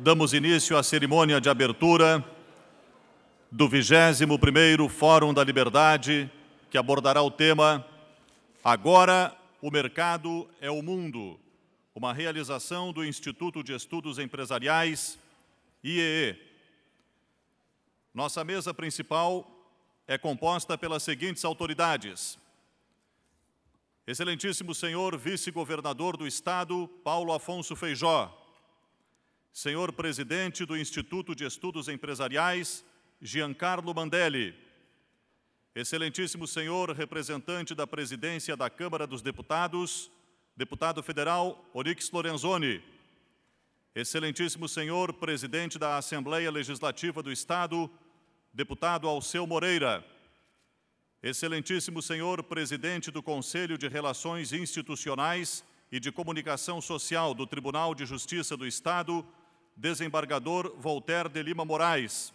damos início à cerimônia de abertura do 21º Fórum da Liberdade, que abordará o tema Agora o Mercado é o Mundo, uma realização do Instituto de Estudos Empresariais, IEE. Nossa mesa principal é composta pelas seguintes autoridades: Excelentíssimo senhor vice-governador do Estado, Paulo Afonso Feijó, senhor presidente do Instituto de Estudos Empresariais, Giancarlo Mandelli, excelentíssimo senhor representante da presidência da Câmara dos Deputados, deputado federal Onyx Lorenzoni, excelentíssimo senhor presidente da Assembleia Legislativa do Estado, deputado Alceu Moreira, excelentíssimo senhor presidente do Conselho de Relações Institucionais e de Comunicação Social do Tribunal de Justiça do Estado, desembargador Voltaire de Lima Moraes,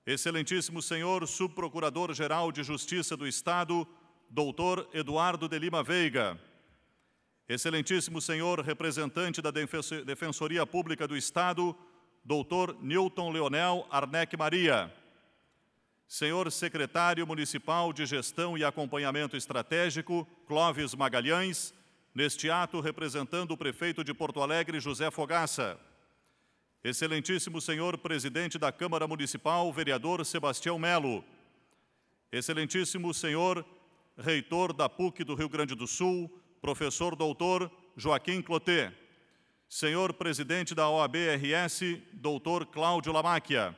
excelentíssimo senhor subprocurador-geral de Justiça do Estado, doutor Eduardo de Lima Veiga, excelentíssimo senhor representante da Defensoria Pública do Estado, doutor Newton Leonel Arnec Maria, senhor secretário municipal de Gestão e Acompanhamento Estratégico, Clóvis Magalhães, neste ato representando o prefeito de Porto Alegre, José Fogaça, excelentíssimo senhor presidente da Câmara Municipal, vereador Sebastião Melo, excelentíssimo senhor reitor da PUC do Rio Grande do Sul, professor doutor Joaquim Clotet, senhor presidente da OAB-RS, doutor Cláudio Lamáquia,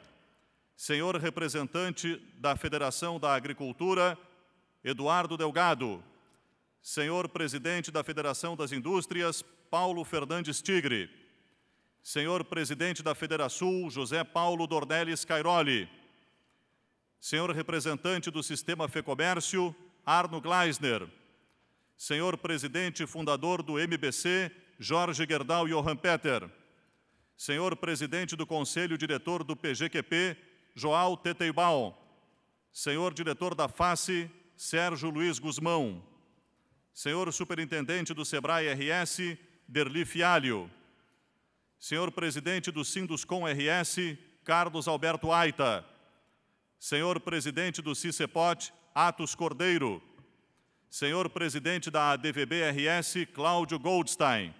senhor representante da Federação da Agricultura, Eduardo Delgado, senhor presidente da Federação das Indústrias, Paulo Fernandes Tigre, senhor presidente da Federasul, José Paulo Dornelles Cairoli, senhor representante do Sistema Fecomércio, Arno Gleisner, senhor presidente fundador do MBC, Jorge Gerdau Johan Peter, senhor presidente do Conselho Diretor do PGQP, João Teteibaum, senhor diretor da FACE, Sérgio Luiz Guzmão, senhor superintendente do Sebrae RS, Derli Fialho, senhor presidente do Sinduscom RS, Carlos Alberto Aita, senhor presidente do CICEPOT, Atos Cordeiro, senhor presidente da ADVB-RS, Cláudio Goldstein,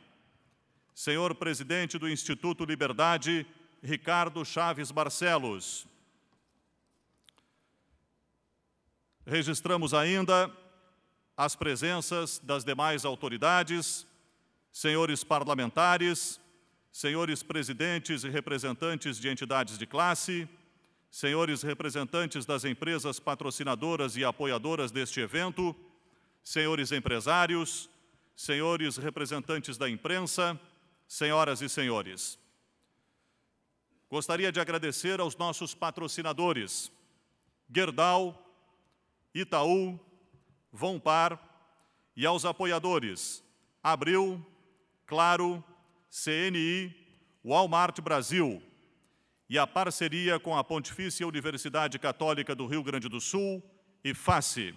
senhor presidente do Instituto Liberdade, Ricardo Chaves Barcelos. Registramos ainda as presenças das demais autoridades, senhores parlamentares, senhores presidentes e representantes de entidades de classe, senhores representantes das empresas patrocinadoras e apoiadoras deste evento, senhores empresários, senhores representantes da imprensa, senhoras e senhores. Gostaria de agradecer aos nossos patrocinadores, Gerdau, Itaú, Vonpar, e aos apoiadores, Abril, Claro, CNI, Walmart Brasil, e a parceria com a Pontifícia Universidade Católica do Rio Grande do Sul e FACE.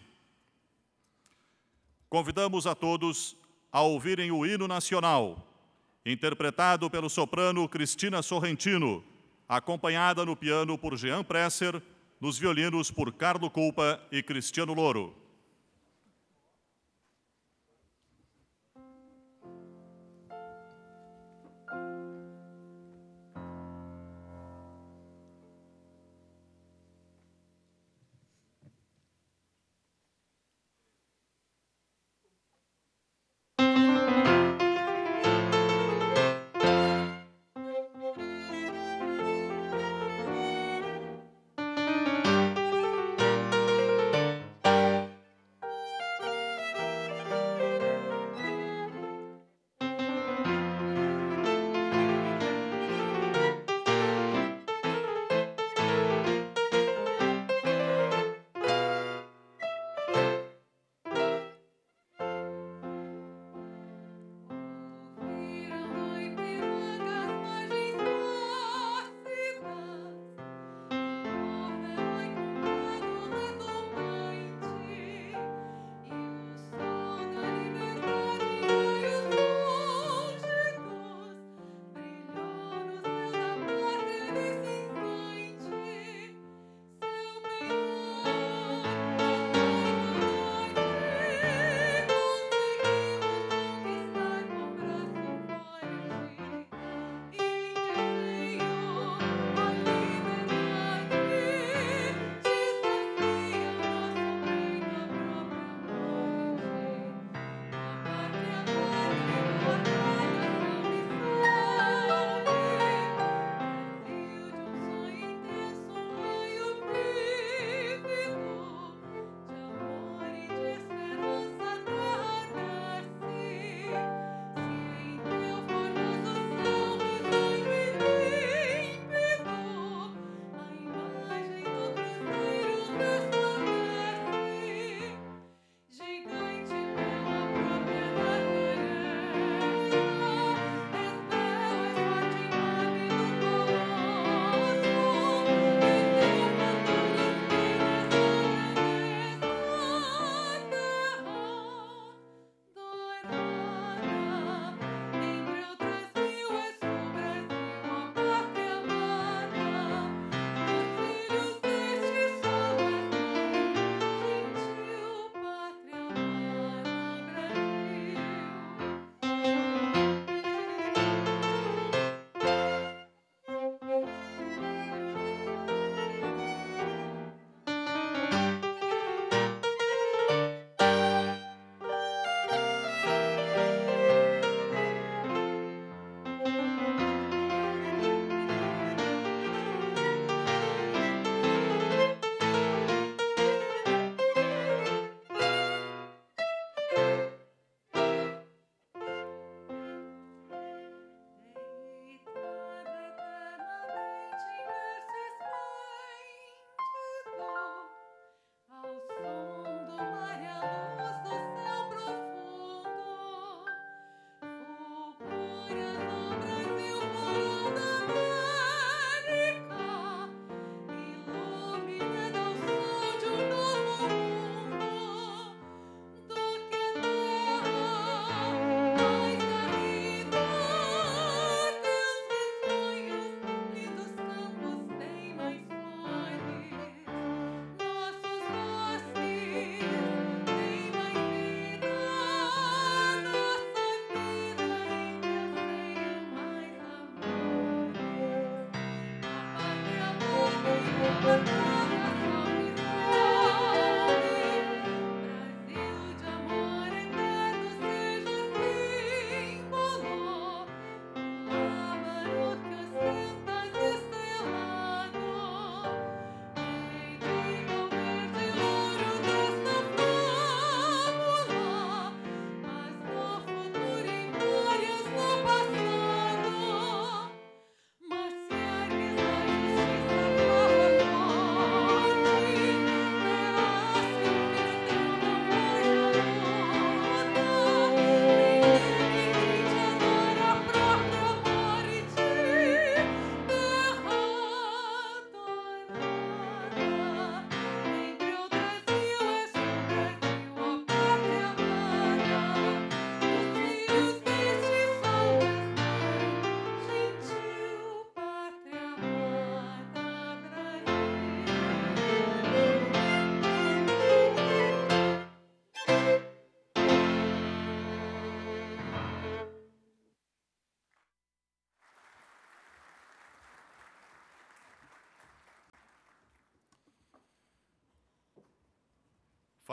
Convidamos a todos a ouvirem o hino nacional, interpretado pelo soprano Cristina Sorrentino, acompanhada no piano por Jean Presser, nos violinos por Carlo Culpa e Cristiano Loro.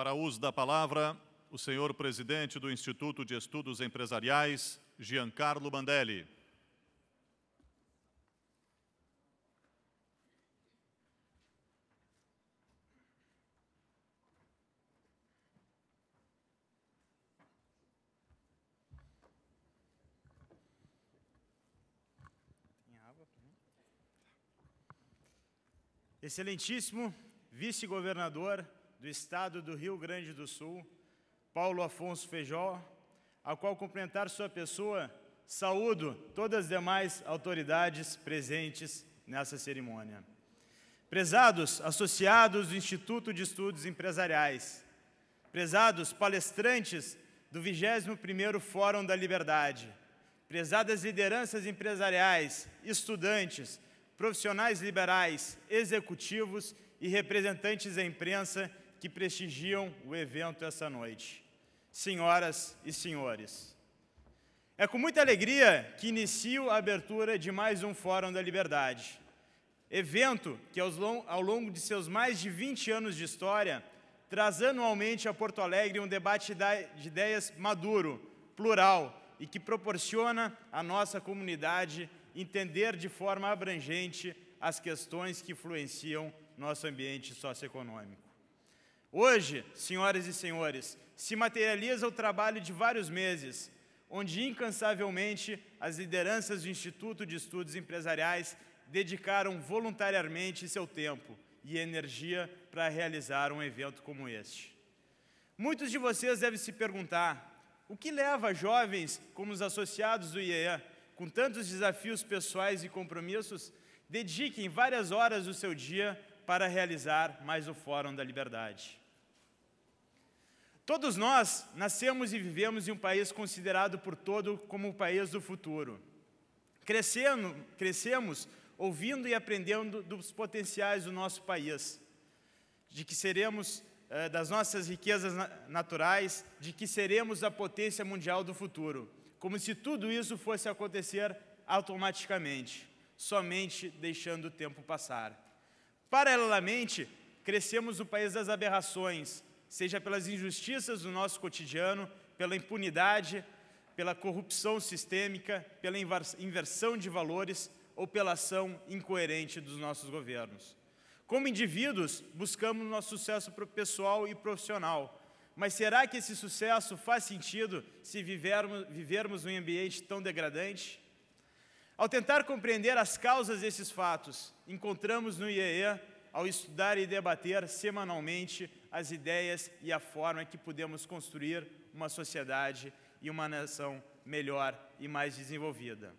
Para uso da palavra, o senhor presidente do Instituto de Estudos Empresariais, Giancarlo Mandelli. Excelentíssimo vice-governador do Estado do Rio Grande do Sul, Paulo Afonso Feijó, ao qual cumprimentar sua pessoa, saúdo todas as demais autoridades presentes nessa cerimônia. Prezados associados do Instituto de Estudos Empresariais, prezados palestrantes do 21º Fórum da Liberdade, prezadas lideranças empresariais, estudantes, profissionais liberais, executivos e representantes da imprensa que prestigiam o evento essa noite. Senhoras e senhores, é com muita alegria que inicio a abertura de mais um Fórum da Liberdade, evento que ao longo de seus mais de 20 anos de história, traz anualmente a Porto Alegre um debate de ideias maduro, plural e que proporciona à nossa comunidade entender de forma abrangente as questões que influenciam nosso ambiente socioeconômico. Hoje, senhoras e senhores, se materializa o trabalho de vários meses, onde incansavelmente as lideranças do Instituto de Estudos Empresariais dedicaram voluntariamente seu tempo e energia para realizar um evento como este. Muitos de vocês devem se perguntar, o que leva jovens como os associados do IEE, com tantos desafios pessoais e compromissos, dediquem várias horas do seu dia para realizar mais o Fórum da Liberdade. Todos nós nascemos e vivemos em um país considerado por todos como o país do futuro. Crescemos ouvindo e aprendendo dos potenciais do nosso país, de que seremos das nossas riquezas naturais, de que seremos a potência mundial do futuro, como se tudo isso fosse acontecer automaticamente, somente deixando o tempo passar. Paralelamente, crescemos no país das aberrações, seja pelas injustiças do nosso cotidiano, pela impunidade, pela corrupção sistêmica, pela inversão de valores ou pela ação incoerente dos nossos governos. Como indivíduos, buscamos nosso sucesso pessoal e profissional, mas será que esse sucesso faz sentido se vivermos num ambiente tão degradante? Ao tentar compreender as causas desses fatos, encontramos no IEE, ao estudar e debater semanalmente as ideias e a forma que podemos construir uma sociedade e uma nação melhor e mais desenvolvida.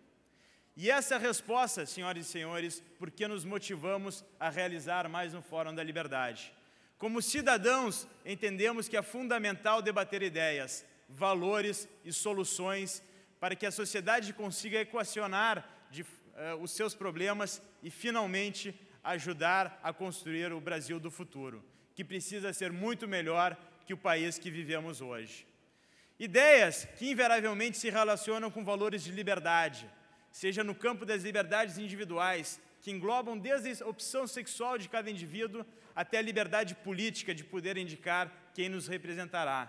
E essa é a resposta, senhoras e senhores, porque nos motivamos a realizar mais um Fórum da Liberdade. Como cidadãos, entendemos que é fundamental debater ideias, valores e soluções para que a sociedade consiga equacionar os seus problemas e, finalmente, ajudar a construir o Brasil do futuro, que precisa ser muito melhor que o país que vivemos hoje. Ideias que invariavelmente se relacionam com valores de liberdade, seja no campo das liberdades individuais, que englobam desde a opção sexual de cada indivíduo até a liberdade política de poder indicar quem nos representará.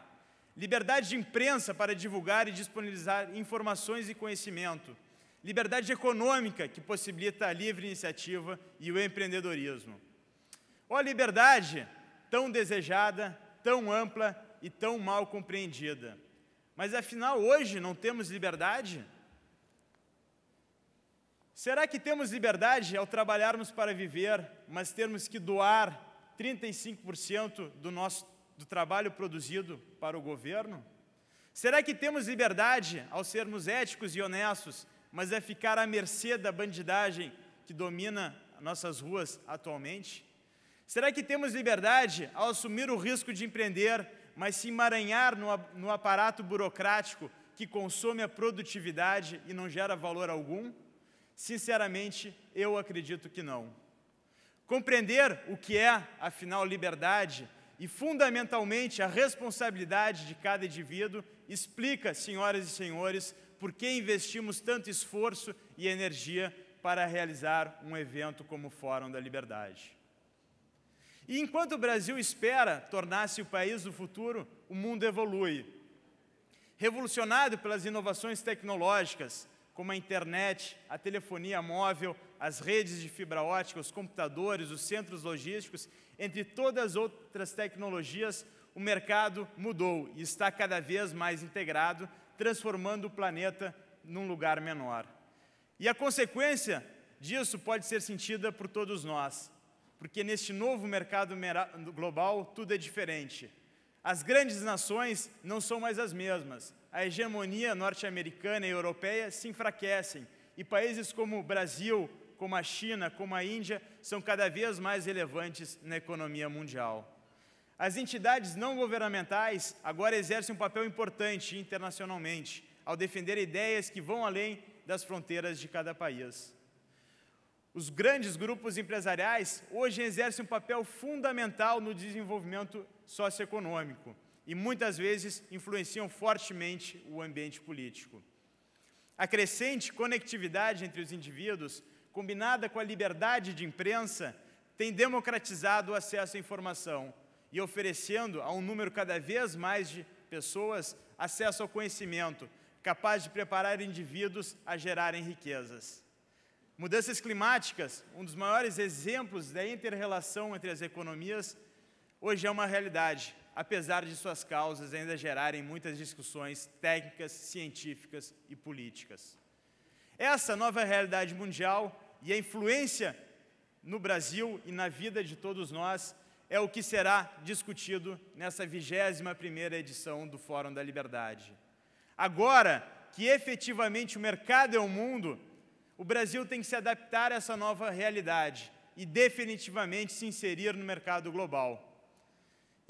Liberdade de imprensa para divulgar e disponibilizar informações e conhecimento. Liberdade econômica, que possibilita a livre iniciativa e o empreendedorismo. Ó liberdade tão desejada, tão ampla e tão mal compreendida. Mas, afinal, hoje não temos liberdade? Será que temos liberdade ao trabalharmos para viver, mas termos que doar 35% do trabalho produzido para o governo? Será que temos liberdade ao sermos éticos e honestos, mas é ficar à mercê da bandidagem que domina nossas ruas atualmente? Será que temos liberdade ao assumir o risco de empreender, mas se emaranhar no aparato burocrático que consome a produtividade e não gera valor algum? Sinceramente, eu acredito que não. Compreender o que é, afinal, liberdade e, fundamentalmente, a responsabilidade de cada indivíduo explica, senhoras e senhores, por que investimos tanto esforço e energia para realizar um evento como o Fórum da Liberdade. E enquanto o Brasil espera tornar-se o país do futuro, o mundo evolui. Revolucionado pelas inovações tecnológicas, como a internet, a telefonia móvel, as redes de fibra ótica, os computadores, os centros logísticos, entre todas as outras tecnologias, o mercado mudou e está cada vez mais integrado, transformando o planeta num lugar menor. E a consequência disso pode ser sentida por todos nós, porque neste novo mercado global tudo é diferente. As grandes nações não são mais as mesmas. A hegemonia norte-americana e europeia se enfraquecem, e países como o Brasil, como a China, como a Índia, são cada vez mais relevantes na economia mundial. As entidades não governamentais agora exercem um papel importante internacionalmente, ao defender ideias que vão além das fronteiras de cada país. Os grandes grupos empresariais hoje exercem um papel fundamental no desenvolvimento socioeconômico e muitas vezes influenciam fortemente o ambiente político. A crescente conectividade entre os indivíduos, combinada com a liberdade de imprensa, tem democratizado o acesso à informação e oferecendo a um número cada vez mais de pessoas acesso ao conhecimento, capaz de preparar indivíduos a gerarem riquezas. Mudanças climáticas, um dos maiores exemplos da inter-relação entre as economias, hoje é uma realidade, apesar de suas causas ainda gerarem muitas discussões técnicas, científicas e políticas. Essa nova realidade mundial e a influência no Brasil e na vida de todos nós é o que será discutido nessa 21ª edição do Fórum da Liberdade. Agora que efetivamente o mercado é o mundo, o Brasil tem que se adaptar a essa nova realidade e definitivamente se inserir no mercado global.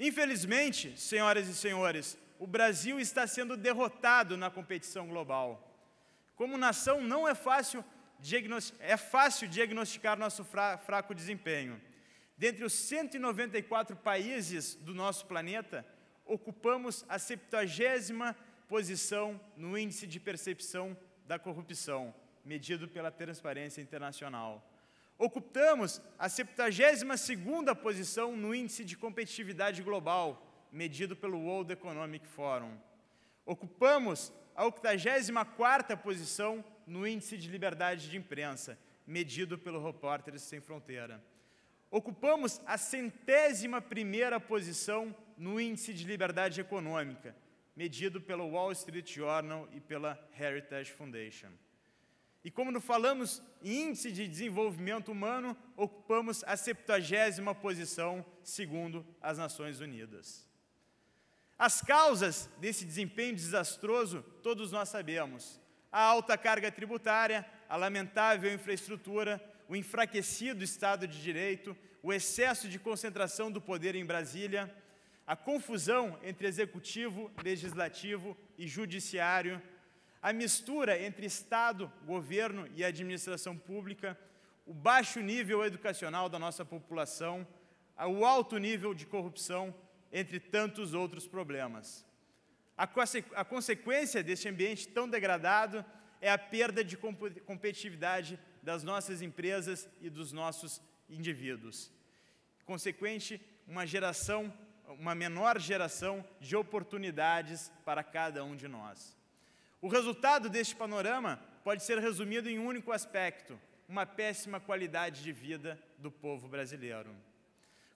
Infelizmente, senhoras e senhores, o Brasil está sendo derrotado na competição global. Como nação, não é fácil diagnosticar nosso fraco desempenho. Dentre os 194 países do nosso planeta, ocupamos a 70ª posição no índice de percepção da corrupção, medido pela Transparência Internacional. Ocupamos a 72ª posição no índice de competitividade global, medido pelo World Economic Forum. Ocupamos a 84ª posição no índice de liberdade de imprensa, medido pelo Repórteres Sem Fronteira. Ocupamos a 101ª posição no índice de liberdade econômica, medido pelo Wall Street Journal e pela Heritage Foundation. E como não falamos em índice de desenvolvimento humano, ocupamos a 70ª posição, segundo as Nações Unidas. As causas desse desempenho desastroso, todos nós sabemos. A alta carga tributária, a lamentável infraestrutura, o enfraquecido Estado de Direito, o excesso de concentração do poder em Brasília, a confusão entre executivo, legislativo e judiciário, a mistura entre Estado, governo e administração pública, o baixo nível educacional da nossa população, o alto nível de corrupção, entre tantos outros problemas. A consequência deste ambiente tão degradado é a perda de competitividade das nossas empresas e dos nossos indivíduos. Consequente, uma menor geração de oportunidades para cada um de nós. O resultado deste panorama pode ser resumido em um único aspecto: uma péssima qualidade de vida do povo brasileiro.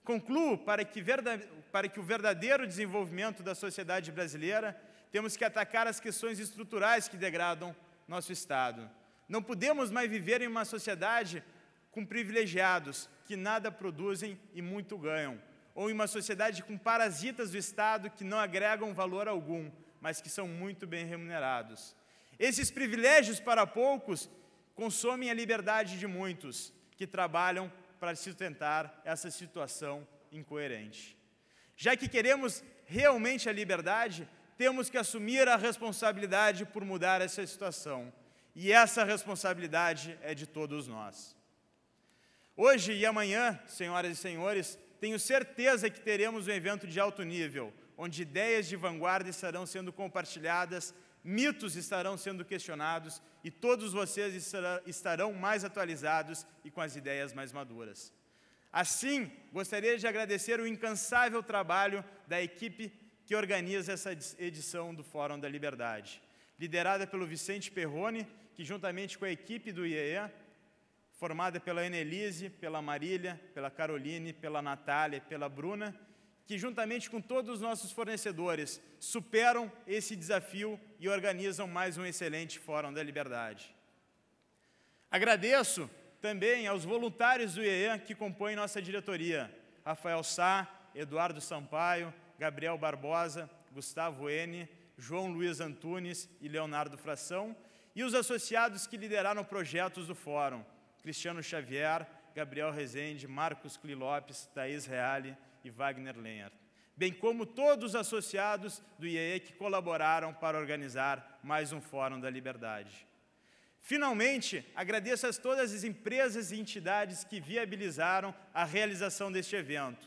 Concluo, para que o verdadeiro desenvolvimento da sociedade brasileira, temos que atacar as questões estruturais que degradam nosso Estado. Não podemos mais viver em uma sociedade com privilegiados que nada produzem e muito ganham, ou em uma sociedade com parasitas do Estado que não agregam valor algum, mas que são muito bem remunerados. Esses privilégios para poucos consomem a liberdade de muitos que trabalham para sustentar essa situação incoerente. Já que queremos realmente a liberdade, temos que assumir a responsabilidade por mudar essa situação. E essa responsabilidade é de todos nós. Hoje e amanhã, senhoras e senhores, tenho certeza que teremos um evento de alto nível, onde ideias de vanguarda estarão sendo compartilhadas, mitos estarão sendo questionados e todos vocês estarão mais atualizados e com as ideias mais maduras. Assim, gostaria de agradecer o incansável trabalho da equipe que organiza essa edição do Fórum da Liberdade, liderada pelo Vicente Perrone, que juntamente com a equipe do IEE, formada pela Enelise, pela Marília, pela Caroline, pela Natália e pela Bruna, que juntamente com todos os nossos fornecedores superam esse desafio e organizam mais um excelente Fórum da Liberdade. Agradeço também aos voluntários do IEE que compõem nossa diretoria: Rafael Sá, Eduardo Sampaio, Gabriel Barbosa, Gustavo N., João Luiz Antunes e Leonardo Fração, e os associados que lideraram projetos do Fórum: Cristiano Xavier, Gabriel Rezende, Marcos Cli Lopes, Thaís Reale e Wagner Lenhart, bem como todos os associados do IEE que colaboraram para organizar mais um Fórum da Liberdade. Finalmente, agradeço a todas as empresas e entidades que viabilizaram a realização deste evento,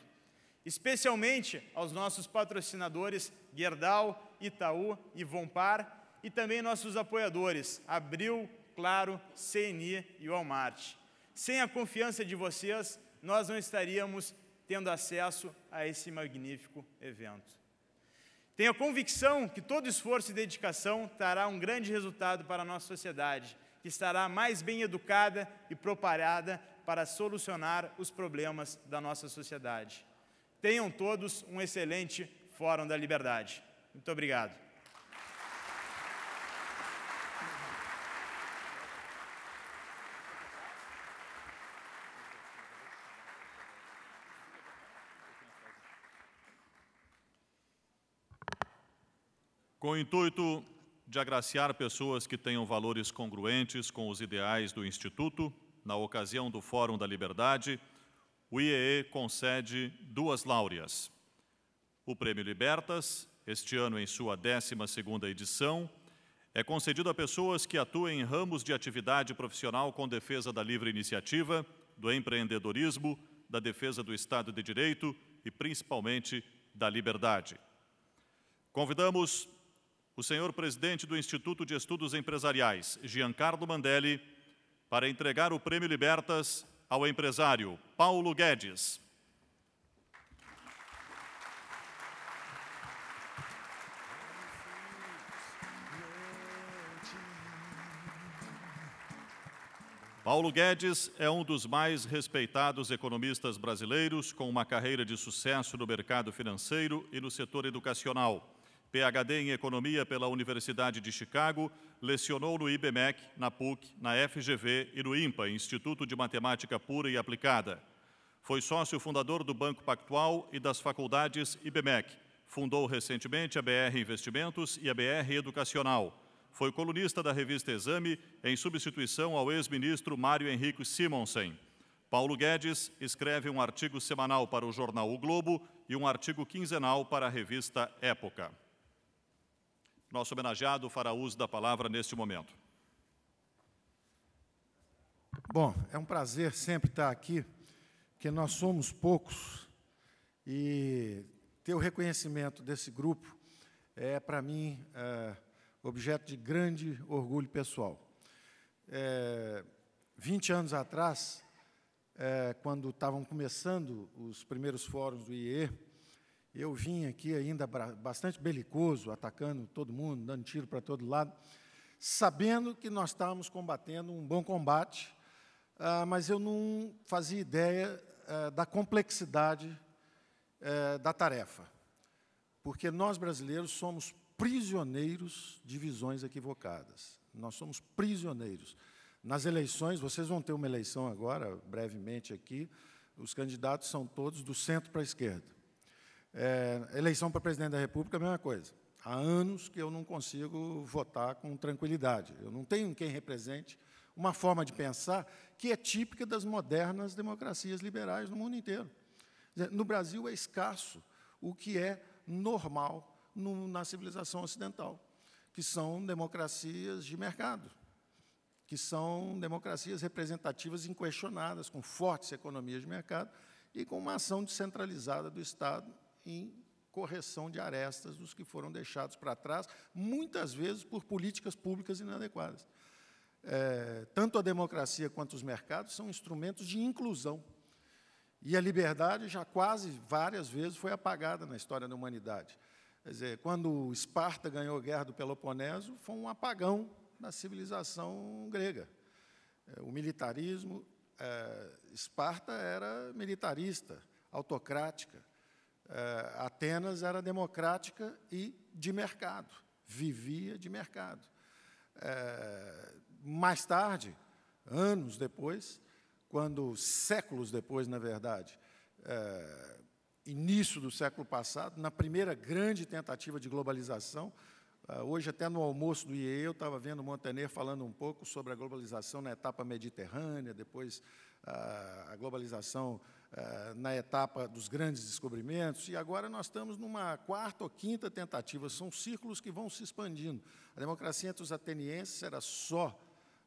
especialmente aos nossos patrocinadores Gerdau, Itaú e Vompar, e também nossos apoiadores Abril, Claro, CNI e Walmart. Sem a confiança de vocês, nós não estaríamos tendo acesso a esse magnífico evento. Tenho a convicção que todo esforço e dedicação trará um grande resultado para a nossa sociedade, que estará mais bem educada e preparada para solucionar os problemas da nossa sociedade. Tenham todos um excelente Fórum da Liberdade. Muito obrigado. Com o intuito de agraciar pessoas que tenham valores congruentes com os ideais do Instituto, na ocasião do Fórum da Liberdade, o IEE concede 2 láureas. O Prêmio Libertas, este ano em sua 12ª edição, é concedido a pessoas que atuem em ramos de atividade profissional com defesa da livre iniciativa, do empreendedorismo, da defesa do Estado de Direito e, principalmente, da liberdade. Convidamos o senhor presidente do Instituto de Estudos Empresariais, Giancarlo Mandelli, para entregar o Prêmio Libertas ao empresário Paulo Guedes. Paulo Guedes é um dos mais respeitados economistas brasileiros, com uma carreira de sucesso no mercado financeiro e no setor educacional. PhD em Economia pela Universidade de Chicago, lecionou no IBMEC, na PUC, na FGV e no IMPA, Instituto de Matemática Pura e Aplicada. Foi sócio fundador do Banco Pactual e das faculdades IBMEC. Fundou recentemente a BR Investimentos e a BR Educacional. Foi colunista da revista Exame, em substituição ao ex-ministro Mário Henrique Simonsen. Paulo Guedes escreve um artigo semanal para o jornal O Globo e um artigo quinzenal para a revista Época. Nosso homenageado fará uso da palavra neste momento. Bom, é um prazer sempre estar aqui, porque nós somos poucos e ter o reconhecimento desse grupo é, para mim, objeto de grande orgulho pessoal. 20 anos atrás, quando estavam começando os primeiros fóruns do IEE, eu vim aqui ainda bastante belicoso, atacando todo mundo, dando tiro para todo lado, sabendo que nós estávamos combatendo um bom combate, mas eu não fazia ideia da complexidade da tarefa, porque nós, brasileiros, somos prisioneiros de visões equivocadas. Nós somos prisioneiros. Nas eleições, vocês vão ter uma eleição agora, brevemente aqui, os candidatos são todos do centro para a esquerda. Eleição para presidente da República, a mesma coisa. Há anos que eu não consigo votar com tranquilidade. Eu não tenho quem represente uma forma de pensar que é típica das modernas democracias liberais no mundo inteiro. No Brasil é escasso o que é normal na civilização ocidental, que são democracias de mercado, que são democracias representativas inquestionadas, com fortes economias de mercado e com uma ação descentralizada do Estado em correção de arestas dos que foram deixados para trás, muitas vezes por políticas públicas inadequadas. Tanto a democracia quanto os mercados são instrumentos de inclusão. E a liberdade já quase várias vezes foi apagada na história da humanidade. Quer dizer, quando Esparta ganhou a Guerra do Peloponeso, foi um apagão da civilização grega. O militarismo, Esparta era militarista, autocrática. Atenas era democrática e de mercado, vivia de mercado. Mais tarde, anos depois, séculos depois, na verdade, início do século passado, na primeira grande tentativa de globalização, hoje até no almoço do IEE eu estava vendo o Montaner falando um pouco sobre a globalização na etapa mediterrânea, depois a globalização na etapa dos grandes descobrimentos, e agora nós estamos numa quarta ou quinta tentativa, são círculos que vão se expandindo. A democracia entre os atenienses era só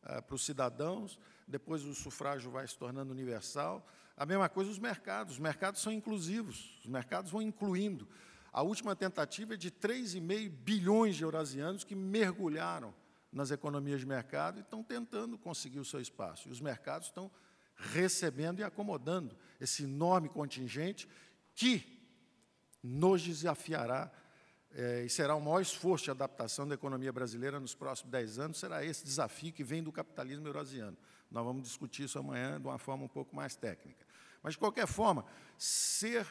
para os cidadãos, depois o sufrágio vai se tornando universal. A mesma coisa os mercados são inclusivos, os mercados vão incluindo. A última tentativa é de 3,5 bilhões de eurasianos que mergulharam nas economias de mercado e estão tentando conseguir o seu espaço. E os mercados estão recebendo e acomodando esse enorme contingente que nos desafiará e será o maior esforço de adaptação da economia brasileira nos próximos 10 anos, será esse desafio que vem do capitalismo eurasiano. Nós vamos discutir isso amanhã de uma forma um pouco mais técnica. Mas, de qualquer forma, ser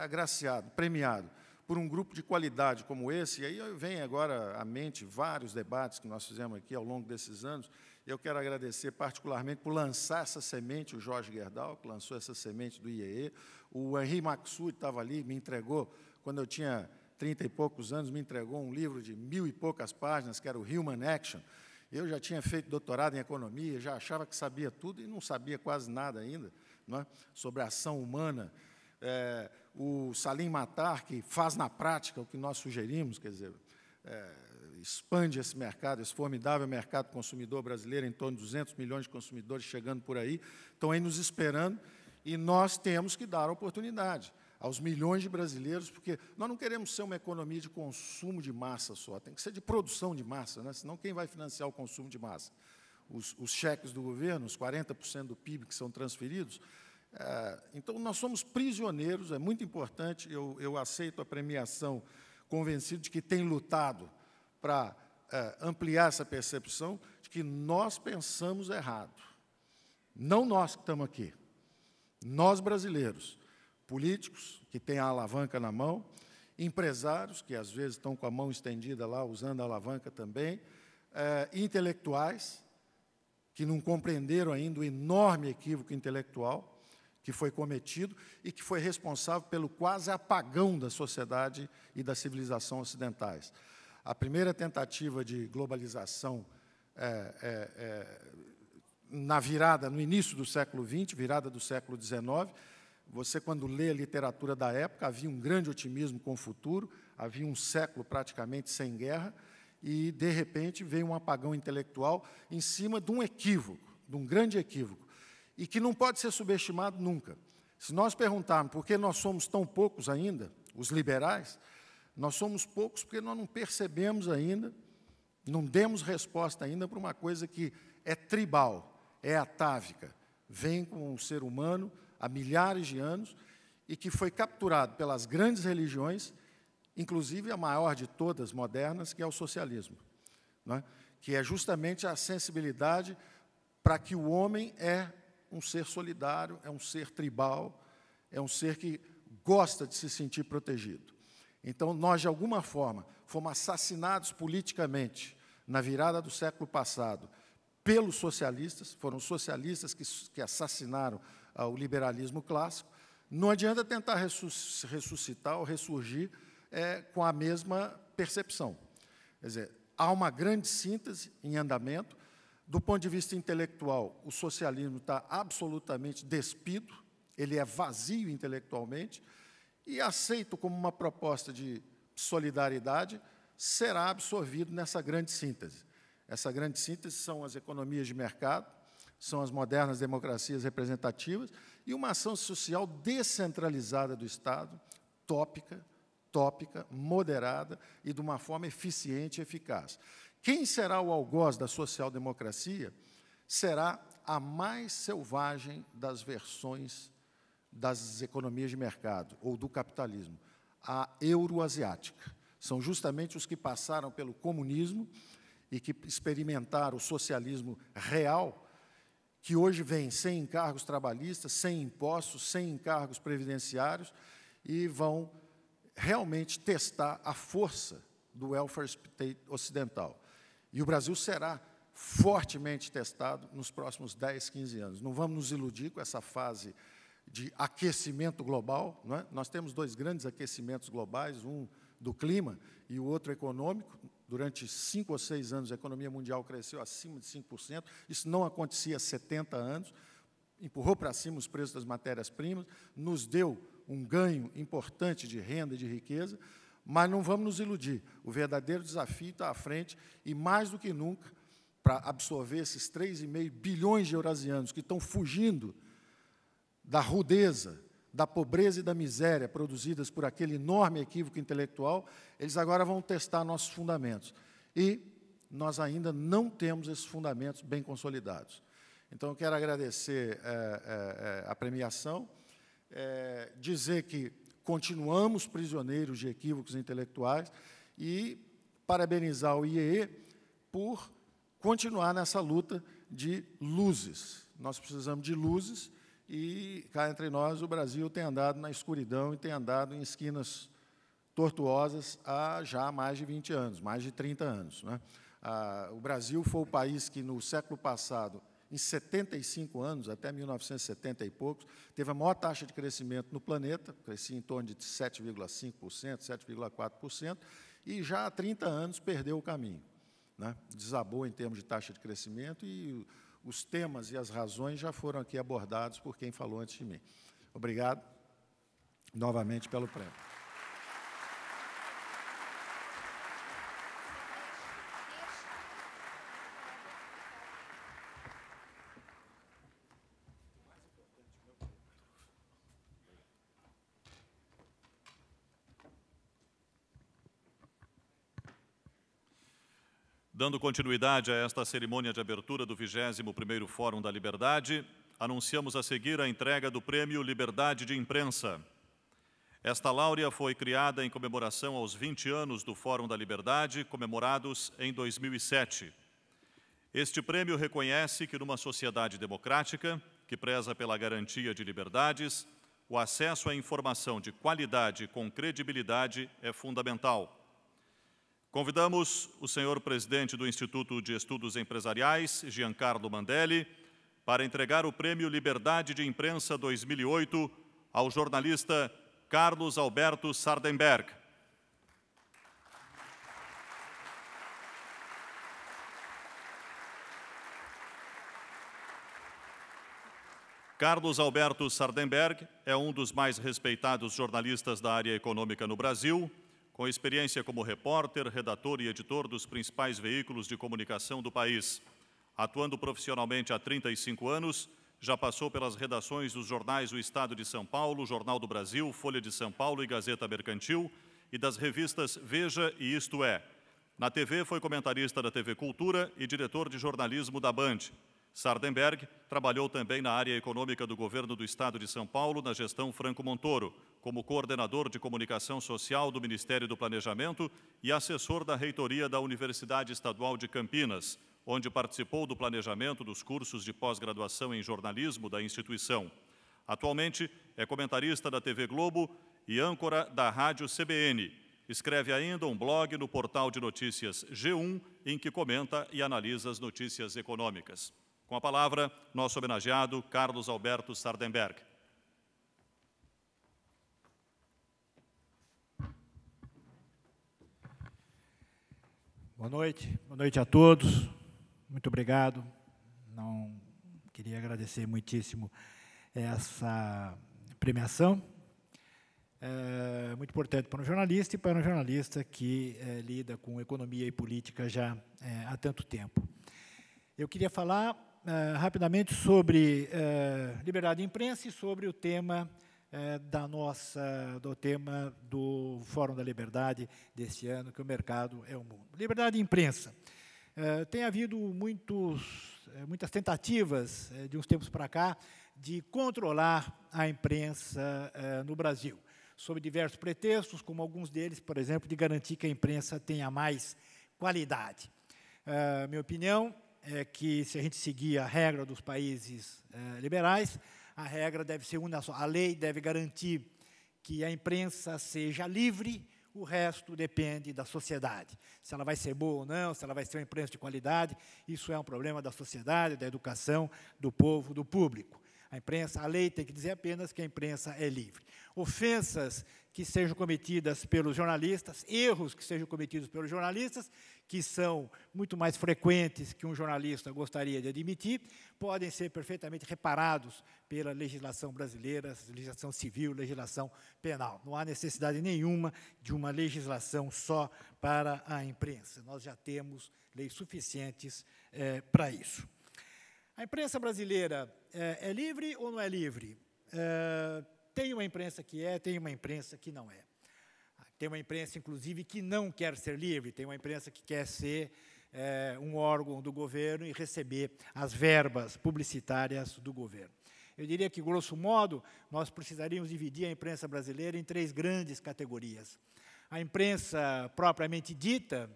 agraciado, premiado por um grupo de qualidade como esse, e aí vem agora à mente vários debates que nós fizemos aqui ao longo desses anos, eu quero agradecer particularmente por lançar essa semente, o Jorge Gerdau, que lançou essa semente do IEE, o Henri Maxud estava ali, me entregou, quando eu tinha 30 e poucos anos, me entregou um livro de 1000 e poucas páginas, que era o Human Action. Eu já tinha feito doutorado em economia, já achava que sabia tudo e não sabia quase nada ainda, não é? Sobre a ação humana. O Salim Matar, que faz na prática o que nós sugerimos, quer dizer, expande esse mercado, esse formidável mercado consumidor brasileiro, em torno de 200 milhões de consumidores chegando por aí, estão aí nos esperando, e nós temos que dar oportunidade aos milhões de brasileiros, porque nós não queremos ser uma economia de consumo de massa só, tem que ser de produção de massa, né? Senão quem vai financiar o consumo de massa? Os cheques do governo, os 40% do PIB que são transferidos. Então, nós somos prisioneiros, é muito importante, eu aceito a premiação convencido de que tem lutado para ampliar essa percepção de que nós pensamos errado. Não nós que estamos aqui, nós brasileiros, políticos, que têm a alavanca na mão, empresários, que às vezes estão com a mão estendida lá, usando a alavanca também, intelectuais, que não compreenderam ainda o enorme equívoco intelectual que foi cometido e que foi responsável pelo quase apagão da sociedade e da civilização ocidentais. A primeira tentativa de globalização no início do século XX, virada do século XIX, você, quando lê a literatura da época, havia um grande otimismo com o futuro, havia um século praticamente sem guerra, e, de repente, veio um apagão intelectual em cima de um equívoco, de um grande equívoco, e que não pode ser subestimado nunca. Se nós perguntarmos por que nós somos tão poucos ainda, os liberais, nós somos poucos porque nós não percebemos ainda, não demos resposta ainda para uma coisa que é tribal, é atávica, vem com o ser humano há milhares de anos e que foi capturado pelas grandes religiões, inclusive a maior de todas modernas, que é o socialismo, não é? Que é justamente a sensibilidade para que o homem é um ser solidário, é um ser tribal, é um ser que gosta de se sentir protegido. Então, nós, de alguma forma, fomos assassinados politicamente na virada do século passado pelos socialistas, foram os socialistas que assassinaram o liberalismo clássico. Não adianta tentar ressuscitar ou ressurgir com a mesma percepção. Quer dizer, há uma grande síntese em andamento. Do ponto de vista intelectual, o socialismo está absolutamente despido, ele é vazio intelectualmente, e aceito como uma proposta de solidariedade, será absorvido nessa grande síntese. Essa grande síntese são as economias de mercado, são as modernas democracias representativas e uma ação social descentralizada do Estado, tópica, moderada e de uma forma eficiente e eficaz. Quem será o algoz da social-democracia será a mais selvagem das versões das economias de mercado, ou do capitalismo, a euroasiática. São justamente os que passaram pelo comunismo e que experimentaram o socialismo real, que hoje vem sem encargos trabalhistas, sem impostos, sem encargos previdenciários, e vão realmente testar a força do welfare state ocidental. E o Brasil será fortemente testado nos próximos 10, 15 anos. Não vamos nos iludir com essa fase de aquecimento global, não é? Nós temos 2 grandes aquecimentos globais, um do clima e o outro econômico. Durante 5 ou 6 anos, a economia mundial cresceu acima de 5%. Isso não acontecia há 70 anos. Empurrou para cima os preços das matérias-primas, nos deu um ganho importante de renda e de riqueza, mas não vamos nos iludir. O verdadeiro desafio está à frente, e, mais do que nunca, para absorver esses 3,5 bilhões de eurasianos que estão fugindo da rudeza, da pobreza e da miséria produzidas por aquele enorme equívoco intelectual, eles agora vão testar nossos fundamentos. E nós ainda não temos esses fundamentos bem consolidados. Então, eu quero agradecer a premiação, dizer que continuamos prisioneiros de equívocos intelectuais e parabenizar o IEE por continuar nessa luta de luzes. Nós precisamos de luzes e, cá entre nós, o Brasil tem andado na escuridão e tem andado em esquinas tortuosas há já mais de 20 anos, mais de 30 anos, né? O Brasil foi o país que, no século passado, em 75 anos, até 1970 e poucos, teve a maior taxa de crescimento no planeta, crescia em torno de 7,5%, 7,4%, e já há 30 anos perdeu o caminho, né? Desabou em termos de taxa de crescimento, e os temas e as razões já foram aqui abordados por quem falou antes de mim. Obrigado, novamente, pelo prêmio. Dando continuidade a esta cerimônia de abertura do 21º Fórum da Liberdade, anunciamos a seguir a entrega do Prêmio Liberdade de Imprensa. Esta láurea foi criada em comemoração aos 20 anos do Fórum da Liberdade, comemorados em 2007. Este prêmio reconhece que, numa sociedade democrática, que preza pela garantia de liberdades, o acesso à informação de qualidade e com credibilidade é fundamental. Convidamos o senhor presidente do Instituto de Estudos Empresariais, Giancarlo Mandelli, para entregar o Prêmio Liberdade de Imprensa 2008 ao jornalista Carlos Alberto Sardenberg. Carlos Alberto Sardenberg é um dos mais respeitados jornalistas da área econômica no Brasil, com experiência como repórter, redator e editor dos principais veículos de comunicação do país. Atuando profissionalmente há 35 anos, já passou pelas redações dos jornais O Estado de São Paulo, Jornal do Brasil, Folha de São Paulo e Gazeta Mercantil, e das revistas Veja e Isto É. Na TV, foi comentarista da TV Cultura e diretor de jornalismo da Band. Sardenberg trabalhou também na área econômica do governo do Estado de São Paulo, na gestão Franco Montoro, como coordenador de comunicação social do Ministério do Planejamento e assessor da reitoria da Universidade Estadual de Campinas, onde participou do planejamento dos cursos de pós-graduação em jornalismo da instituição. Atualmente, é comentarista da TV Globo e âncora da Rádio CBN. Escreve ainda um blog no portal de notícias G1, em que comenta e analisa as notícias econômicas. Com a palavra, nosso homenageado, Carlos Alberto Sardenberg. Boa noite a todos. Muito obrigado. Queria agradecer muitíssimo essa premiação. É muito importante para um jornalista e para um jornalista que lida com economia e política já há tanto tempo. Eu queria falar rapidamente sobre liberdade de imprensa e sobre o tema do tema do Fórum da Liberdade deste ano, que o mercado é o mundo. Liberdade de imprensa. Tem havido muitas tentativas, de uns tempos para cá, de controlar a imprensa no Brasil, sob diversos pretextos, como alguns deles, por exemplo, de garantir que a imprensa tenha mais qualidade. Minha opinião é que, se a gente seguir a regra dos países liberais, a regra deve ser uma só. A lei deve garantir que a imprensa seja livre, o resto depende da sociedade. Se ela vai ser boa ou não, se ela vai ser uma imprensa de qualidade, isso é um problema da sociedade, da educação, do povo, do público. A lei tem que dizer apenas que a imprensa é livre. Ofensas que sejam cometidas pelos jornalistas, erros que sejam cometidos pelos jornalistas, que são muito mais frequentes que um jornalista gostaria de admitir, podem ser perfeitamente reparados pela legislação brasileira, legislação civil, legislação penal. Não há necessidade nenhuma de uma legislação só para a imprensa. Nós já temos leis suficientes para isso. A imprensa brasileira é livre ou não é livre? Tem uma imprensa que é, tem uma imprensa que não é. Tem uma imprensa, inclusive, que não quer ser livre, tem uma imprensa que quer ser um órgão do governo e receber as verbas publicitárias do governo. Eu diria que, grosso modo, nós precisaríamos dividir a imprensa brasileira em 3 grandes categorias. A imprensa propriamente dita,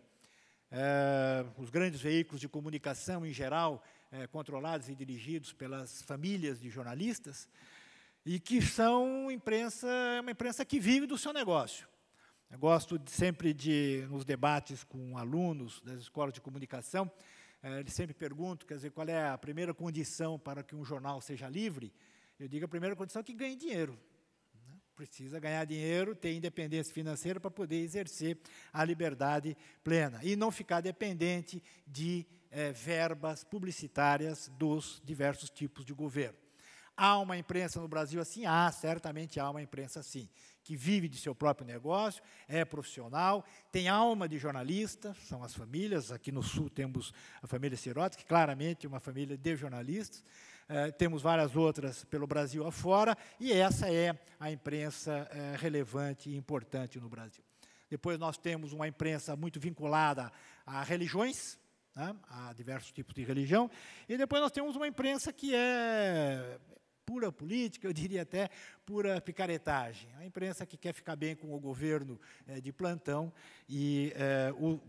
os grandes veículos de comunicação, em geral, controlados e dirigidos pelas famílias de jornalistas, e que são uma imprensa que vive do seu negócio. Eu gosto sempre nos debates com alunos das escolas de comunicação, eles sempre perguntam, quer dizer, qual é a primeira condição para que um jornal seja livre? Eu digo, a primeira condição é que ganhe dinheiro. Precisa ganhar dinheiro, ter independência financeira para poder exercer a liberdade plena e não ficar dependente de verbas publicitárias dos diversos tipos de governo. Há uma imprensa no Brasil assim? Certamente há uma imprensa assim, que vive de seu próprio negócio, é profissional, tem alma de jornalista, são as famílias. Aqui no Sul temos a família Sirotsky, que claramente é uma família de jornalistas. Temos várias outras pelo Brasil afora, e essa é a imprensa relevante e importante no Brasil. Depois nós temos uma imprensa muito vinculada a religiões, né, a diversos tipos de religião, e depois nós temos uma imprensa que é pura política, eu diria até pura picaretagem. A imprensa que quer ficar bem com o governo de plantão e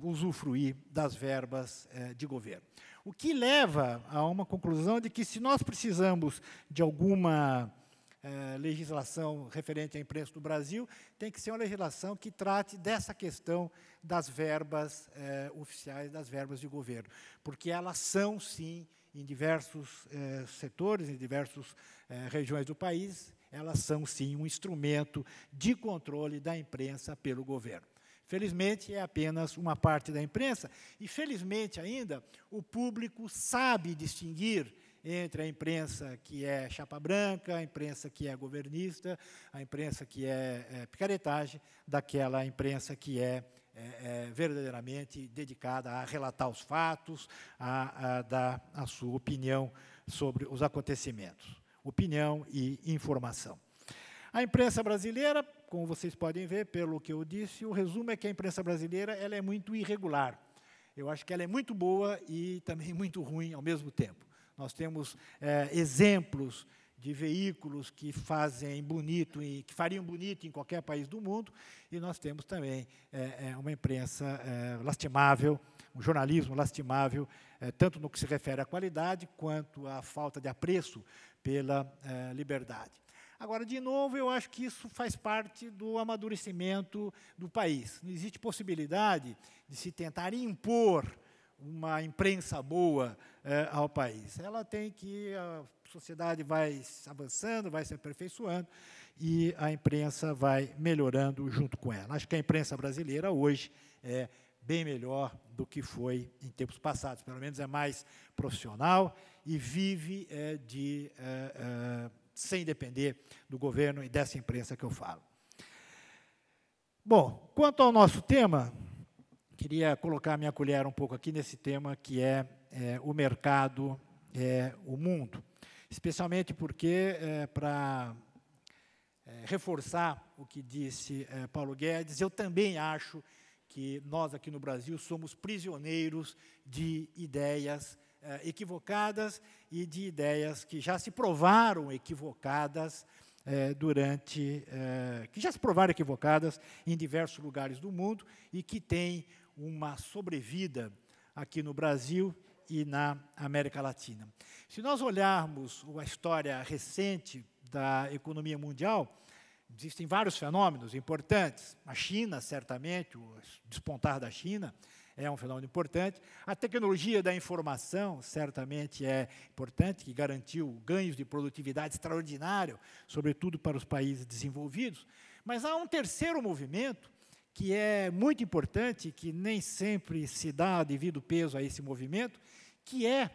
usufruir das verbas de governo. O que leva a uma conclusão de que, se nós precisamos de alguma legislação referente à imprensa do Brasil, tem que ser uma legislação que trate dessa questão das verbas oficiais, das verbas de governo, porque elas são, sim, em diversos setores, em diversas regiões do país, elas são, sim, um instrumento de controle da imprensa pelo governo. Felizmente, é apenas uma parte da imprensa, e, felizmente ainda, o público sabe distinguir entre a imprensa que é chapa branca, a imprensa que é governista, a imprensa que é picaretagem, daquela imprensa que é verdadeiramente dedicada a relatar os fatos, a dar a sua opinião sobre os acontecimentos. Opinião e informação. A imprensa brasileira, como vocês podem ver, pelo que eu disse, o resumo é que a imprensa brasileira ela é muito irregular. Eu acho que ela é muito boa e também muito ruim ao mesmo tempo. Nós temos exemplos de veículos que fazem bonito e que fariam bonito em qualquer país do mundo, e nós temos também uma imprensa lastimável, um jornalismo lastimável, tanto no que se refere à qualidade quanto à falta de apreço pela liberdade. Agora, de novo, eu acho que isso faz parte do amadurecimento do país. Não existe possibilidade de se tentar impor uma imprensa boa ao país. Ela tem que, a sociedade vai avançando, vai se aperfeiçoando, e a imprensa vai melhorando junto com ela. Acho que a imprensa brasileira hoje é bem melhor do que foi em tempos passados, pelo menos é mais profissional e vive sem depender do governo e dessa imprensa que eu falo. Bom, quanto ao nosso tema, queria colocar a minha colher um pouco aqui nesse tema, que é o mercado, o mundo. Especialmente porque, para reforçar o que disse Paulo Guedes, eu também acho que nós, aqui no Brasil, somos prisioneiros de ideias equivocadas e de ideias que já se provaram equivocadas que já se provaram equivocadas em diversos lugares do mundo e que têm uma sobrevida aqui no Brasil e na América Latina. Se nós olharmos a história recente da economia mundial, existem vários fenômenos importantes. A China, certamente, o despontar da China é um fenômeno importante. A tecnologia da informação, certamente, é importante, que garantiu ganhos de produtividade extraordinários, sobretudo para os países desenvolvidos. Mas há um terceiro movimento que é muito importante, que nem sempre se dá devido peso a esse movimento, que é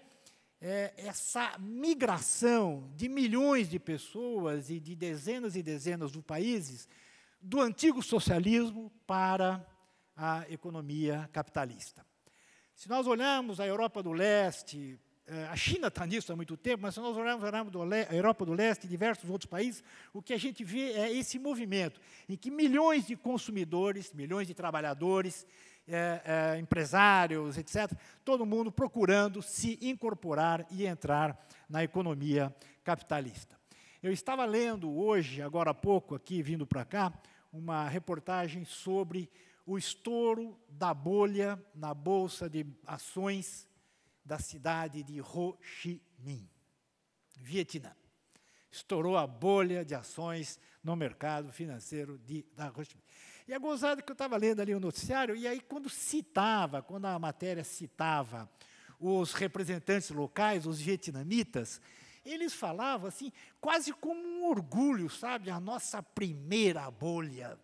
essa migração de milhões de pessoas e de dezenas e dezenas de países do antigo socialismo para a economia capitalista. Se nós olharmos a Europa do Leste, a China está nisso há muito tempo, mas se nós olharmos a Europa do Leste e diversos outros países, o que a gente vê é esse movimento, em que milhões de consumidores, milhões de trabalhadores, empresários, etc., todo mundo procurando se incorporar e entrar na economia capitalista. Eu estava lendo hoje, agora há pouco, aqui, vindo para cá, uma reportagem sobre o estouro da bolha na Bolsa de Ações da cidade de Ho Chi Minh, Vietnã. Estourou a bolha de ações no mercado financeiro da Ho Chi Minh. E é gozado que eu estava lendo ali o noticiário, e aí quando a matéria citava os representantes locais, os vietnamitas, eles falavam assim, quase como um orgulho, sabe, a nossa primeira bolha.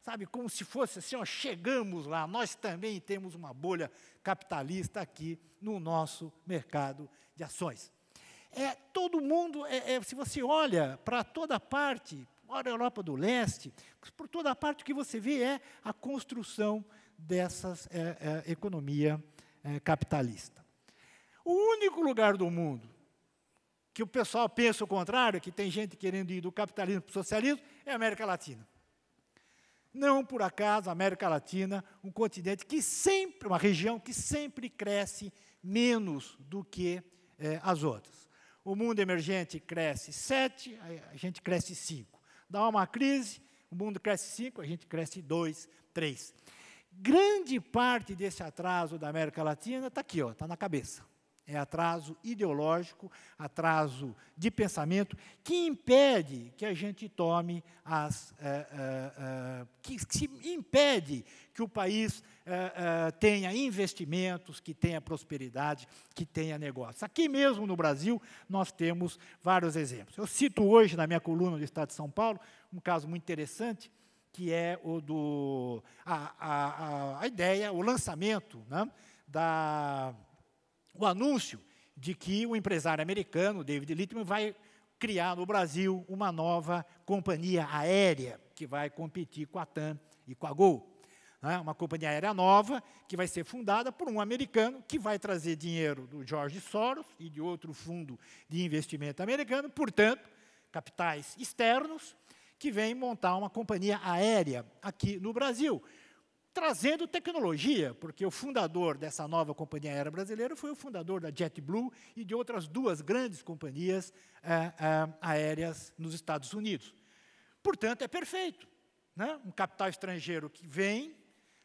Sabe, como se fosse assim, ó, chegamos lá, nós também temos uma bolha capitalista aqui no nosso mercado de ações. Todo mundo, se você olha para toda parte, olha a Europa do Leste, por toda parte o que você vê é a construção dessas economia capitalista. O único lugar do mundo que o pessoal pensa o contrário, que tem gente querendo ir do capitalismo para o socialismo, é a América Latina. Não por acaso a América Latina, um continente que sempre, uma região que sempre cresce menos do que as outras. O mundo emergente cresce 7, a gente cresce 5. Dá uma crise, o mundo cresce 5, a gente cresce 2, 3. Grande parte desse atraso da América Latina está aqui, está na cabeça. É atraso ideológico, atraso de pensamento, que impede que a gente tome que impede que o país tenha investimentos, que tenha prosperidade, que tenha negócios. Aqui mesmo no Brasil, nós temos vários exemplos. Eu cito hoje, na minha coluna do Estado de São Paulo, um caso muito interessante, que é a ideia, o lançamento, né, o anúncio de que o empresário americano, David Littman, vai criar no Brasil uma nova companhia aérea que vai competir com a TAM e com a Gol. Uma companhia aérea nova que vai ser fundada por um americano que vai trazer dinheiro do George Soros e de outro fundo de investimento americano, portanto, capitais externos, que vem montar uma companhia aérea aqui no Brasil, trazendo tecnologia, porque o fundador dessa nova companhia aérea brasileira foi o fundador da JetBlue e de outras 2 grandes companhias aéreas nos Estados Unidos. Portanto, é perfeito, né? Um capital estrangeiro que vem,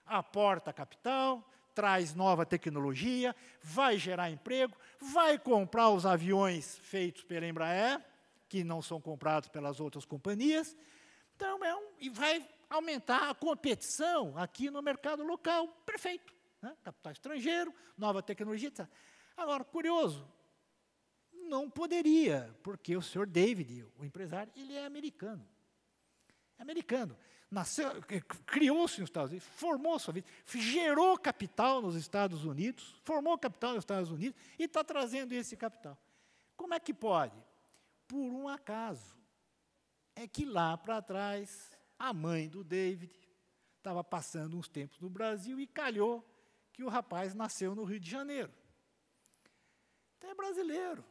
aporta capital, traz nova tecnologia, vai gerar emprego, vai comprar os aviões feitos pela Embraer, que não são comprados pelas outras companhias, então e vai aumentar a competição aqui no mercado local. Perfeito. Né? Capital estrangeiro, nova tecnologia, etc. Agora, curioso, não poderia, porque o senhor David, o empresário, ele é americano. É americano. Nasceu, criou-se nos Estados Unidos, formou sua vida, gerou capital nos Estados Unidos, formou capital nos Estados Unidos e está trazendo esse capital. Como é que pode? Por um acaso. É que lá para trás, a mãe do David estava passando uns tempos no Brasil e calhou que o rapaz nasceu no Rio de Janeiro. Então é brasileiro.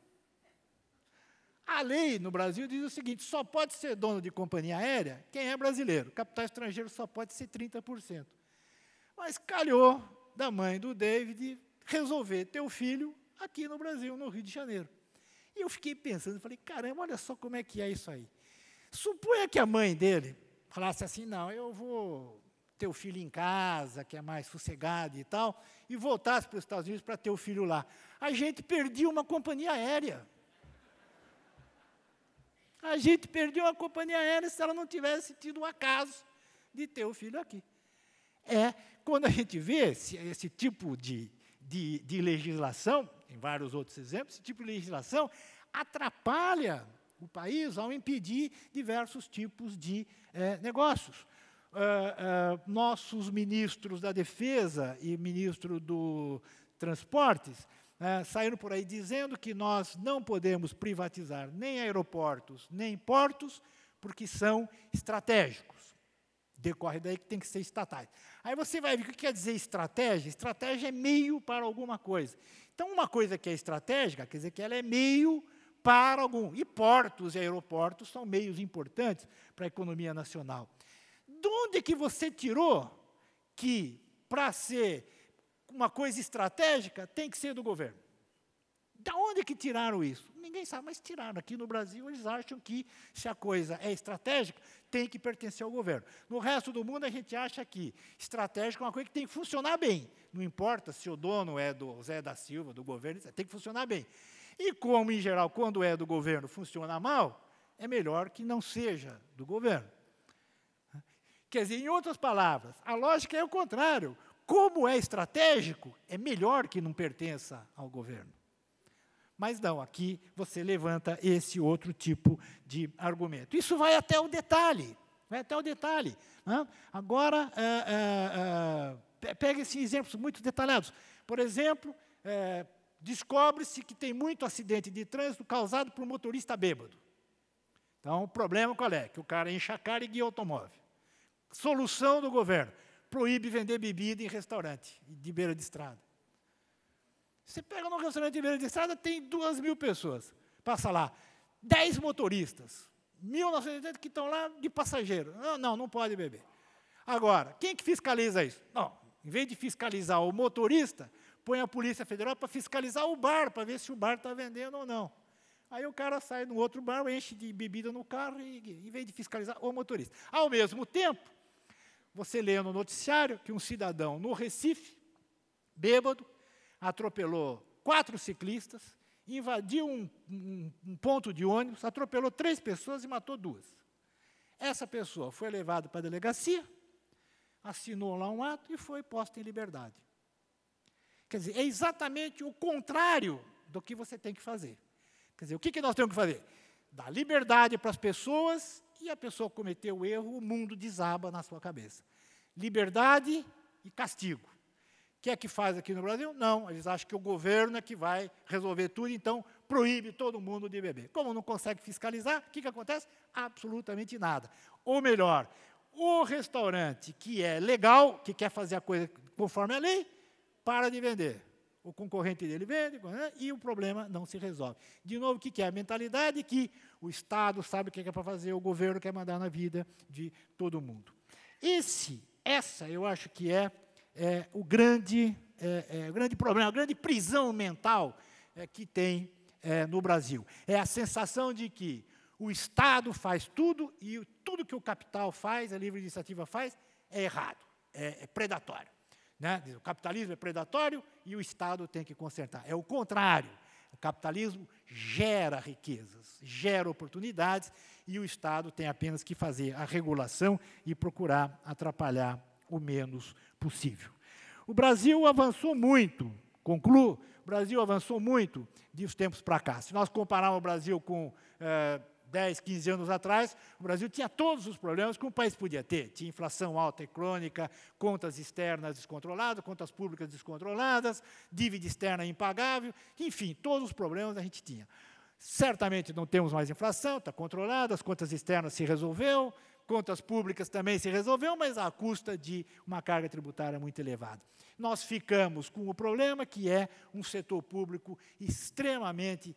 A lei no Brasil diz o seguinte, só pode ser dono de companhia aérea quem é brasileiro. Capital estrangeiro só pode ser 30%. Mas calhou da mãe do David resolver ter o filho aqui no Brasil, no Rio de Janeiro. E eu fiquei pensando, falei, caramba, olha só como é que é isso aí. Suponha que a mãe dele falasse assim, não, eu vou ter o filho em casa, que é mais sossegado e tal, e voltasse para os Estados Unidos para ter o filho lá. A gente perdia uma companhia aérea. A gente perdeu a companhia aérea se ela não tivesse tido o acaso de ter o filho aqui. Quando a gente vê esse tipo de legislação, em vários outros exemplos, esse tipo de legislação atrapalha o país ao impedir diversos tipos de negócios. Nossos ministros da Defesa e ministro do Transportes saíram por aí dizendo que nós não podemos privatizar nem aeroportos, nem portos, porque são estratégicos. Decorre daí que tem que ser estatais. Aí você vai ver o que quer dizer estratégia. Estratégia é meio para alguma coisa. Então, uma coisa que é estratégica, quer dizer que ela é meio para algum. E portos e aeroportos são meios importantes para a economia nacional. De onde que você tirou que, para ser uma coisa estratégica, tem que ser do governo? De onde que tiraram isso? Ninguém sabe, mas tiraram. Aqui no Brasil, eles acham que, se a coisa é estratégica, tem que pertencer ao governo. No resto do mundo, a gente acha que estratégica é uma coisa que tem que funcionar bem. Não importa se o dono é do Zé da Silva, do governo, tem que funcionar bem. E como, em geral, quando é do governo, funciona mal, é melhor que não seja do governo. Quer dizer, em outras palavras, a lógica é o contrário. Como é estratégico, é melhor que não pertença ao governo. Mas não, aqui você levanta esse outro tipo de argumento. Isso vai até o detalhe. Vai até o detalhe. Né? Agora, pega esses exemplos muito detalhados. Por exemplo, descobre-se que tem muito acidente de trânsito causado por motorista bêbado. Então, o problema qual é? Que o cara enche a cara e guia o automóvel. Solução do governo: proíbe vender bebida em restaurante de beira de estrada. Você pega num restaurante de beira de estrada, tem 2.000 pessoas. Passa lá 10 motoristas, 1.980 que estão lá de passageiro. Não pode beber. Agora, quem que fiscaliza isso? Não, em vez de fiscalizar o motorista, põe a Polícia Federal para fiscalizar o bar, para ver se o bar está vendendo ou não. Aí o cara sai no outro bar, enche de bebida no carro, em vez de fiscalizar o motorista. Ao mesmo tempo, você lê no noticiário que um cidadão no Recife, bêbado, atropelou 4 ciclistas, invadiu um ponto de ônibus, atropelou 3 pessoas e matou 2. Essa pessoa foi levada para a delegacia, assinou lá um ato e foi posta em liberdade. Quer dizer, é exatamente o contrário do que você tem que fazer. Quer dizer, o que nós temos que fazer? Dar liberdade para as pessoas, e a pessoa cometeu o erro, o mundo desaba na sua cabeça. Liberdade e castigo. O que é que faz aqui no Brasil? Não, eles acham que o governo é que vai resolver tudo, então proíbe todo mundo de beber. Como não consegue fiscalizar, o que acontece? Absolutamente nada. Ou melhor, o restaurante que é legal, que quer fazer a coisa conforme a lei, para de vender. O concorrente dele vende, e o problema não se resolve. De novo, o que é? A mentalidade que o Estado sabe o que é para fazer, o governo quer mandar na vida de todo mundo. Essa eu acho que é o grande problema, a grande prisão mental que tem no Brasil. É a sensação de que o Estado faz tudo e tudo que o capital faz, a livre iniciativa faz, é errado, é predatório. Né? O capitalismo é predatório e o Estado tem que consertar. É o contrário. O capitalismo gera riquezas, gera oportunidades, e o Estado tem apenas que fazer a regulação e procurar atrapalhar o menos possível. O Brasil avançou muito, concluo, o Brasil avançou muito de uns tempos para cá. Se nós compararmos o Brasil com 10, 15 anos atrás, o Brasil tinha todos os problemas que um país podia ter. Tinha inflação alta e crônica, contas externas descontroladas, contas públicas descontroladas, dívida externa impagável, enfim, todos os problemas a gente tinha. Certamente não temos mais inflação, está controlada, as contas externas se resolveu, contas públicas também se resolveu, mas à custa de uma carga tributária muito elevada. Nós ficamos com o problema que é um setor público extremamente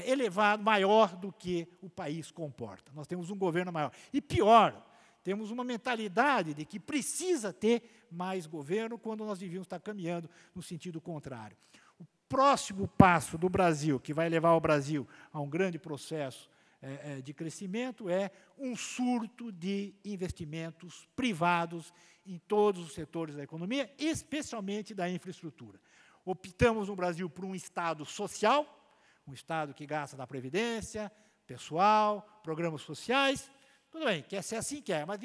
elevado, maior do que o país comporta. Nós temos um governo maior. E pior, temos uma mentalidade de que precisa ter mais governo, quando nós devíamos estar caminhando no sentido contrário. próximo passo do Brasil, que vai levar o Brasil a um grande processo de crescimento, é um surto de investimentos privados em todos os setores da economia, especialmente da infraestrutura. Optamos no Brasil por um Estado social, um Estado que gasta na Previdência, pessoal, programas sociais. Tudo bem, quer ser assim, quer, mas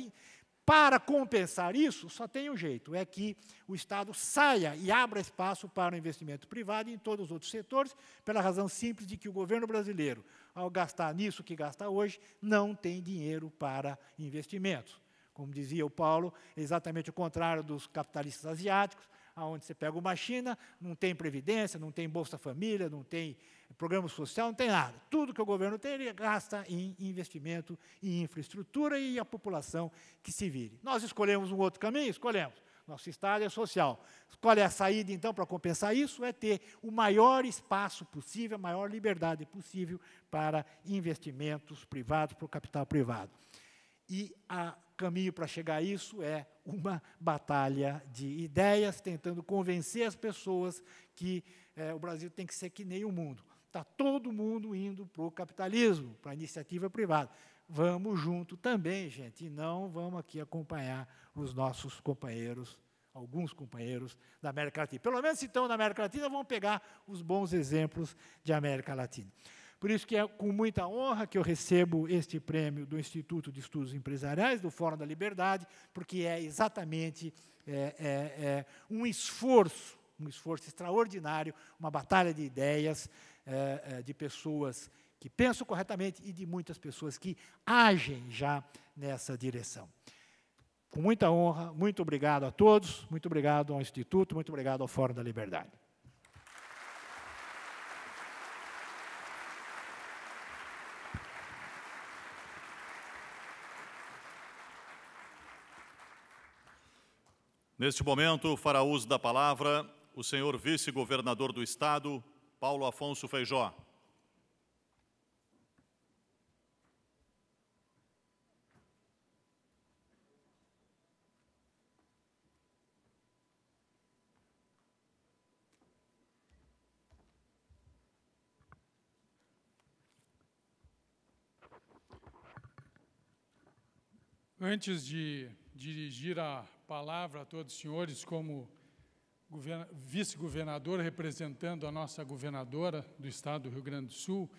para compensar isso, só tem um jeito, é que o Estado saia e abra espaço para o investimento privado em todos os outros setores, pela razão simples de que o governo brasileiro, ao gastar nisso que gasta hoje, não tem dinheiro para investimentos. Como dizia o Paulo, é exatamente o contrário dos capitalistas asiáticos, onde você pega uma China, não tem previdência, não tem Bolsa Família, não tem programa social, não tem nada. Tudo que o governo tem, ele gasta em investimento, em infraestrutura e a população que se vire. Nós escolhemos um outro caminho? Escolhemos. Nosso Estado é social. Qual é a saída, então, para compensar isso? É ter o maior espaço possível, a maior liberdade possível para investimentos privados, para o capital privado. E o caminho para chegar a isso é uma batalha de ideias, tentando convencer as pessoas que o Brasil tem que ser que nem o mundo. Está todo mundo indo para o capitalismo, para a iniciativa privada. Vamos junto também, gente, e não vamos aqui acompanhar os nossos companheiros, alguns companheiros da América Latina. Pelo menos, se estão na América Latina, vamos pegar os bons exemplos de América Latina. Por isso que é com muita honra que eu recebo este prêmio do Instituto de Estudos Empresariais, do Fórum da Liberdade, porque é exatamente um esforço extraordinário, uma batalha de ideias, de pessoas que pensam corretamente e de muitas pessoas que agem já nessa direção. Com muita honra, muito obrigado a todos, muito obrigado ao Instituto, muito obrigado ao Fórum da Liberdade. Neste momento, fará uso da palavra o senhor vice-governador do Estado, Paulo Afonso Feijó. Antes de dirigir a palavra a todos os senhores, como vice-governador, representando a nossa governadora do Estado do Rio Grande do Sul,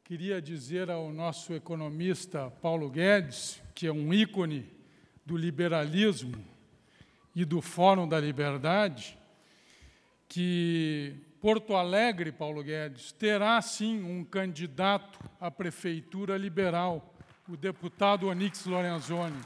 queria dizer ao nosso economista Paulo Guedes, que é um ícone do liberalismo e do Fórum da Liberdade, que Porto Alegre, Paulo Guedes, terá, sim, um candidato à prefeitura liberal, o deputado Onyx Lorenzoni.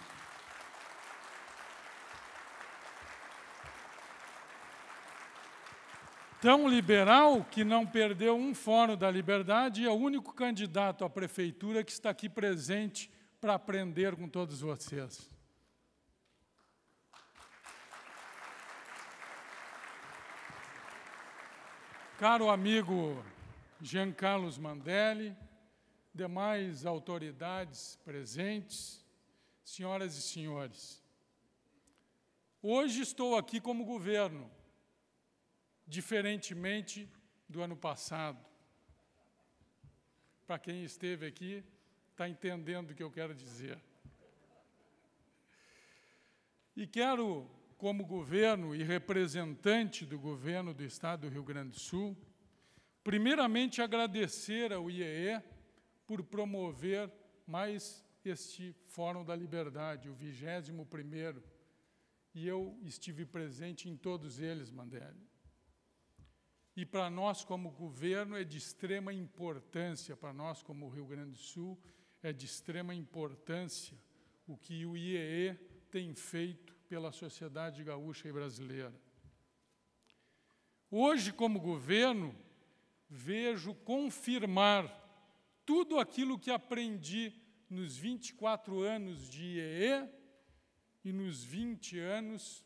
Tão liberal que não perdeu um Fórum da Liberdade e é o único candidato à prefeitura que está aqui presente para aprender com todos vocês. Caro amigo Jean Carlos Mandelli, demais autoridades presentes, senhoras e senhores, hoje estou aqui como governo, diferentemente do ano passado. Para quem esteve aqui, está entendendo o que eu quero dizer. E quero, como governo e representante do governo do Estado do Rio Grande do Sul, primeiramente agradecer ao IEE por promover mais este Fórum da Liberdade, o 21º, e eu estive presente em todos eles, Mandelli. E para nós, como governo, é de extrema importância, para nós, como Rio Grande do Sul, é de extrema importância o que o IEE tem feito pela sociedade gaúcha e brasileira. Hoje, como governo, vejo confirmar tudo aquilo que aprendi nos 24 anos de IEE e nos 20 anos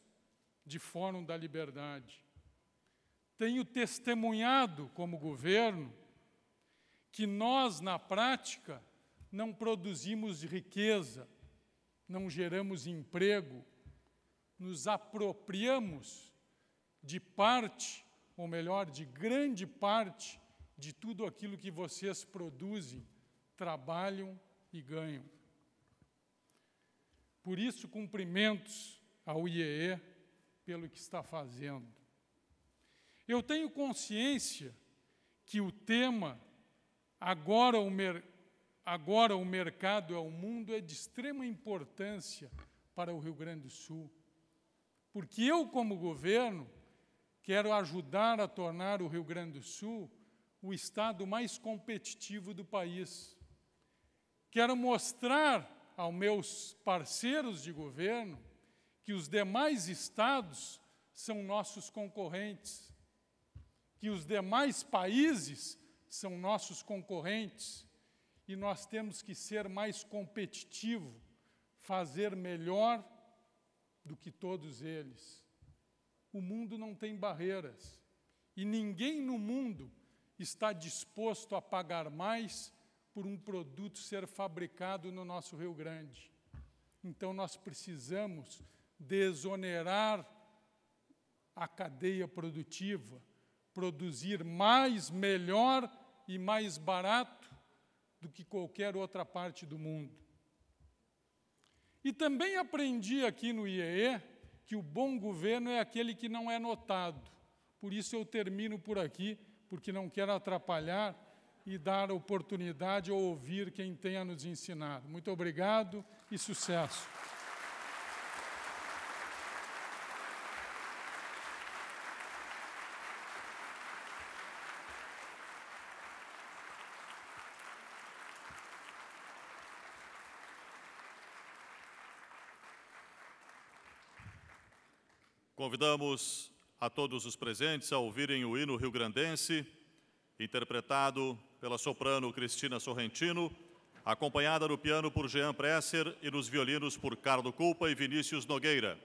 de Fórum da Liberdade. Tenho testemunhado como governo que nós, na prática, não produzimos riqueza, não geramos emprego, nos apropriamos de parte ou melhor, de grande parte de tudo aquilo que vocês produzem, trabalham e ganham. Por isso, cumprimentos ao IEE pelo que está fazendo. Eu tenho consciência que o tema agora o mercado é o mundo é de extrema importância para o Rio Grande do Sul, porque eu, como governo, quero ajudar a tornar o Rio Grande do Sul o estado mais competitivo do país. Quero mostrar aos meus parceiros de governo que os demais estados são nossos concorrentes, que os demais países são nossos concorrentes, e nós temos que ser mais competitivos, fazer melhor do que todos eles. O mundo não tem barreiras, e ninguém no mundo está disposto a pagar mais por um produto ser fabricado no nosso Rio Grande. Então, nós precisamos desonerar a cadeia produtiva, produzir mais, melhor e mais barato do que qualquer outra parte do mundo. E também aprendi aqui no IEE que o bom governo é aquele que não é notado. Por isso eu termino por aqui, porque não quero atrapalhar e dar oportunidade a ouvir quem tenha nos ensinado. Muito obrigado e sucesso. Convidamos a todos os presentes a ouvirem o hino rio-grandense, interpretado pela soprano Cristina Sorrentino, acompanhada no piano por Jean Presser e nos violinos por Carlo Culpa e Vinícius Nogueira.